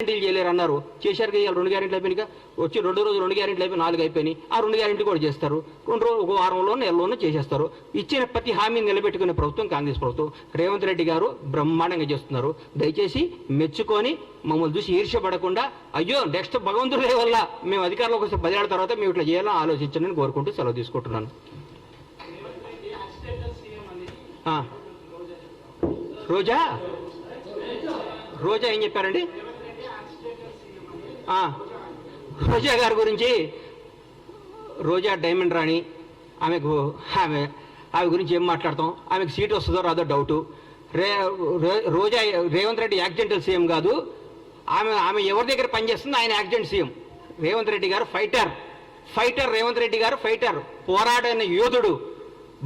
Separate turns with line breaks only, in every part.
గ్యారెంటీలు చేయలేరు అన్నారు, చేశారు కదా. 2 గ్యారెంటీలు అయిపోయినాక వచ్చి 2 రోజులు 2 గ్యారెంటీలు అయిపోయి 4 అయిపోయినాయి. ఆ 2 గ్యారెంటీ కూడా చేస్తారు. 2 రోజులు, 1 వారంలో, నెలలోనూ చేసేస్తారు. ఇచ్చిన ప్రతి హామీని నిలబెట్టుకునే ప్రభుత్వం కాంగ్రెస్ ప్రభుత్వం. రేవంత్ రెడ్డి గారు బ్రహ్మాండంగా చేస్తున్నారు. దయచేసి మెచ్చుకొని మమ్మల్ని చూసి ఈర్ష్యపడకుండా, అయ్యో నెక్స్ట్ భగవంతుడి వల్ల మేము అధికారంలోకి వస్తే 10 ఏళ్ల తర్వాత మేము ఇట్లా చేయాలని ఆలోచించండి కోరుకుంటూ సెలవు తీసుకుంటున్నాను. రోజా ఏం చెప్పారండి? రోజా గారి గురించి, రోజా డైమండ్ రాణి, ఆమె గురించి ఏం మాట్లాడతాం? ఆమెకు సీట్ వస్తుందో రాదో డౌటు. రోజా రేవంత్ రెడ్డి యాక్సిడెంటల్ సీఎం కాదు. ఆమె ఎవరి దగ్గర పనిచేస్తుంది? ఆయన యాక్సిడెంట్ సీఎం. రేవంత్ రెడ్డి గారు ఫైటర్ రేవంత్ రెడ్డి గారు ఫైటర్, పోరాడిన యోధుడు.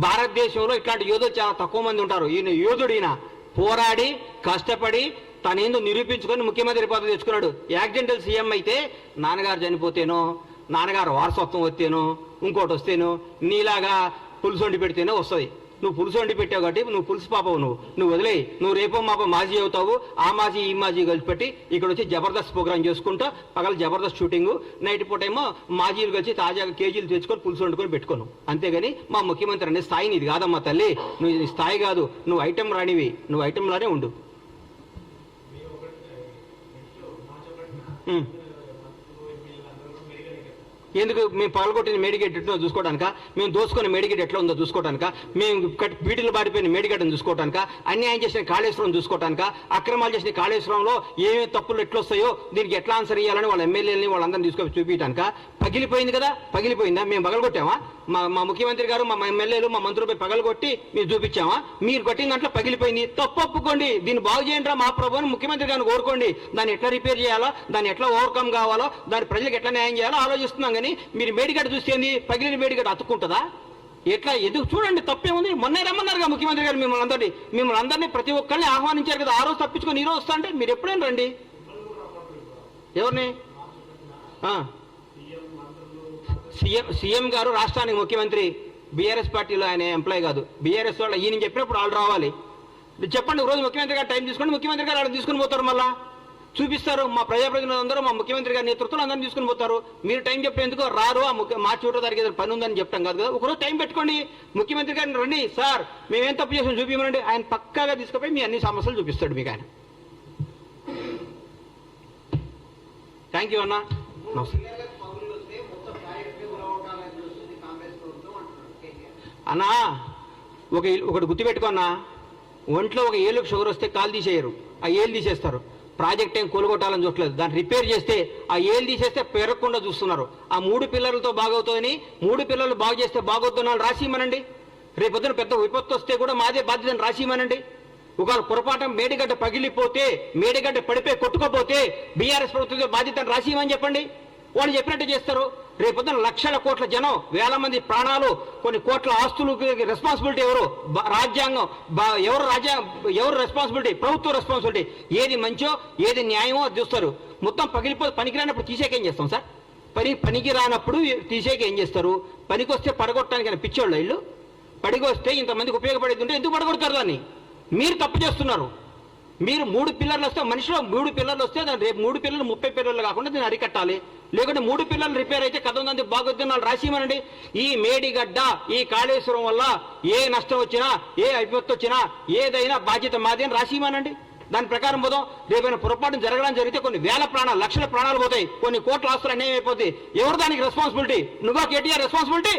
భారతదేశంలో ఇట్లాంటి యోధులు చాలా తక్కువ మంది ఉంటారు. ఈయన యోధుడు. ఈయన పోరాడి కష్టపడి తనేందో నిరూపించుకొని ముఖ్యమంత్రి పదవి తెచ్చుకున్నాడు. యాక్సిడెంటల్ సీఎం అయితే నాన్నగారు చనిపోతేనో, నాన్నగారు వారసత్వం వస్తేనో, ఇంకోటి వస్తేనో, నీలాగా పులుసు వండి పెడితేనో వస్తుంది. నువ్వు పులుసు వండి పెట్టావు కాబట్టి నువ్వు పులుసు పాపవు. నువ్వు వదిలేయి. నువ్వు రేపో మాపో మాజీ అవుతావు. ఆ మాజీ ఈ మాజీ కలిసి పెట్టి ఇక్కడ వచ్చి జబర్దస్త్ ప్రోగ్రామ్ చేసుకుంటా, పగల జబర్దస్త్ షూటింగు, నైట్ పూట ఏమో మాజీలు కలిసి తాజాగా కేజీలు తెచ్చుకొని పులుసు వండుకొని పెట్టుకోను. అంతేగాని మా ముఖ్యమంత్రి అనే స్థాయి నీది కాదమ్మా తల్లి. నువ్వు స్థాయి కాదు, నువ్వు ఐటెం రానివి. నువ్వు ఐటెంలానే ఉండు. ఎందుకు? మేము పగలగొట్టిన మేడిగేట్ ఎట్లా చూసుకోవడానిక? మేము దోసుకున్న మేడిగేట్ ఎట్లా ఉందో చూసుకోవడానిక? మేము బీటీలు బారిపోయిన మేడిగడ్డను చూసుకోవడానిక? అన్యాయం చేసిన కాళేశ్వరం చూసుకోవడానిక? అక్రమాలు చేసిన కాళేశ్వరంలో ఏమేమి తప్పులు ఎట్లొస్తాయో దీనికి ఎట్లా ఆన్సర్ ఇవ్వాలని వాళ్ళ ఎమ్మెల్యేలని వాళ్ళందరినీ తీసుకొని చూపించడానిక? పగిలిపోయింది కదా. పగిలిపోయిందా? మేము పగలగొట్టామా? మా ముఖ్యమంత్రి గారు, మా ఎమ్మెల్యేలు, మా మంత్రులపై పగలగొట్టి మీరు చూపించామా? మీరు కొట్టిన దాంట్లో పగిలిపోయింది. తప్పు ఒప్పుకోండి. దీన్ని బాగు చేయండి మా ప్రభుత్వం ముఖ్యమంత్రి గారిని కోరుకోండి. దాన్ని ఎట్లా రిపేర్ చేయాలో, దాన్ని ఎట్లా ఓవర్కమ్ కావాలో, దాని ప్రజలకు ఎట్లా న్యాయం చేయాలో ఆలోచిస్తున్నాం. కానీ మీరు మేడిగడ్డ చూస్తేంది? పగిలిన మేడిగడ్డ అతుక్కుంటుందా? ఎట్లా ఎదుగు చూడండి. తప్పేముంది? మొన్నే రమ్మన్నారుగా ముఖ్యమంత్రి గారు మిమ్మల్ని అందరినీ ప్రతి ఒక్కరిని ఆహ్వానించారు కదా. ఆ రోజు తప్పించుకొని ఈ రోజు వస్తా అంటే మీరు ఎప్పుడైనా రండి. ఎవరిని? సీఎం గారు రాష్ట్రానికి ముఖ్యమంత్రి. బీఆర్ఎస్ పార్టీలో ఆయన ఎంప్లాయ్ కాదు. బీఆర్ఎస్ వాళ్ళు ఈయన చెప్పినప్పుడు వాళ్ళు రావాలి. చెప్పండి, రోజు ముఖ్యమంత్రి గారు టైం తీసుకోండి. ముఖ్యమంత్రి గారు వాళ్ళు తీసుకుని పోతారు. మళ్ళా చూపిస్తారు. మా ప్రజాప్రతినిధులందరూ మా ముఖ్యమంత్రి గారి నేతృత్వంలో అందరినీ తీసుకుని పోతారు. మీరు టైం చెప్పేందుకు రారు. మార్చి 1వ తారీఖు ఏదైనా పని ఉందని చెప్తాం కాదు కదా. ఒకరోజు టైం పెట్టుకోండి. ముఖ్యమంత్రి గారిని రండి, సార్ మేమేం తప్పు చేసాం చూపించమండి. ఆయన పక్కాగా తీసుకుపోయి మీ అన్ని సమస్యలు చూపిస్తాడు మీకు ఆయన. థ్యాంక్ యూ అన్న. అన్నా ఒకటి గుర్తుపెట్టుకున్నా, ఒంట్లో ఒక ఏళ్ళకు షుగర్ వస్తే కాలు తీసేయరు, ఆ ఏళ్ళు తీసేస్తారు. ప్రాజెక్ట్ ఏం కూలగొట్టాలని చూడలేదు, దాన్ని రిపేర్ చేస్తే ఆ ఏళ్ళు తీసేస్తే పెరగకుండా చూస్తున్నారు. ఆ 3 పిల్లలతో బాగవుతుందని, 3 పిల్లలు బాగు చేస్తే బాగవుతున్నాను రాసిమనండి. రేపొద్దున పెద్ద విపత్తు వస్తే కూడా మాదే బాధ్యతను రాసిమనండి. ఒకవేళ పొరపాటు మేడిగడ్డ పగిలిపోతే, మేడిగడ్డ పడిపోయి కొట్టుకోపోతే బీఆర్ఎస్ ప్రభుత్వం బాధ్యతను రాసిమని చెప్పండి. వాళ్ళు చెప్పినట్టు చేస్తారు. రేపొద్దున లక్షల కోట్ల జనం, వేల మంది ప్రాణాలు, కొన్ని కోట్ల ఆస్తులకు రెస్పాన్సిబిలిటీ ఎవరు? రాజ్యాంగం. ఎవరు రెస్పాన్సిబిలిటీ? ప్రభుత్వ రెస్పాన్సిబిలిటీ. ఏది మంచో ఏది న్యాయమో అది చూస్తారు. మొత్తం పగిలిపోతే పనికిరానప్పుడు తీసేకేం చేస్తాం సార్? పనికి రానప్పుడు తీసేకేం చేస్తారు? పనికి వస్తే పడగొట్టడానికి పిచ్చోళ్ళు ఇల్లు. పడిగొస్తే ఇంతమందికి ఉపయోగపడేది ఉంటే ఎందుకు పడగొడతారు దాన్ని? మీరు తప్పు చేస్తున్నారు. మీరు 3 పిల్లర్లు వస్తే, మనిషిలో 3 పిల్లర్లు వస్తే దాన్ని రేపు 3 పిల్లలు 30 పిల్లర్లు కాకుండా దీన్ని అరికట్టాలి. లేకుంటే 3 పిల్లలు రిపేర్ అయితే కథ ఉందని బాగొద్దున్నాళ్ళు రాసిమనండి. ఈ మేడిగడ్డ, ఈ కాళేశ్వరం వల్ల ఏ నష్టం వచ్చినా, ఏ విపత్తు వచ్చినా ఏదైనా బాధ్యత మాది అని రాసిమనండి. దాని ప్రకారం పోదాం. రేపైనా పొరపాటు జరగడం జరిగితే కొన్ని వేల ప్రాణాలు, లక్షల ప్రాణాలు పోతాయి, కొన్ని కోట్ల ఆస్తులు అన్యాయం అయిపోతాయి. ఎవరు దానికి రెస్పాన్సిబిలిటీ? నువ్వా కేటీఆర్ రెస్పాన్సిబిలిటీ?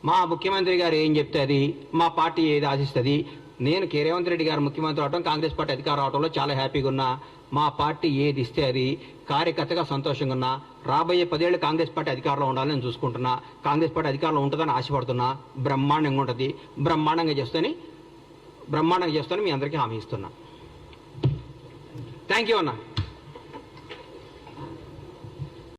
మా ముఖ్యమంత్రి గారు ఏం చెప్తే అది, మా పార్టీ ఏది ఆశిస్తుంది. నేను రేవంత్ రెడ్డి గారు ముఖ్యమంత్రి అవటం, కాంగ్రెస్ పార్టీ అధికారం అవటంలో చాలా హ్యాపీగా ఉన్నా. మా పార్టీ ఏది ఇస్తే అది కార్యకర్తగా సంతోషంగా ఉన్నా. రాబోయే 10 ఏళ్ళు కాంగ్రెస్ పార్టీ అధికారంలో ఉండాలని నేను చూసుకుంటున్నా. కాంగ్రెస్ పార్టీ అధికారంలో ఉంటుందని ఆశపడుతున్నా. బ్రహ్మాండంగా ఉంటుంది. బ్రహ్మాండంగా చేస్తాను మీ అందరికీ హామీ ఇస్తున్నా. థ్యాంక్ యూ అన్న.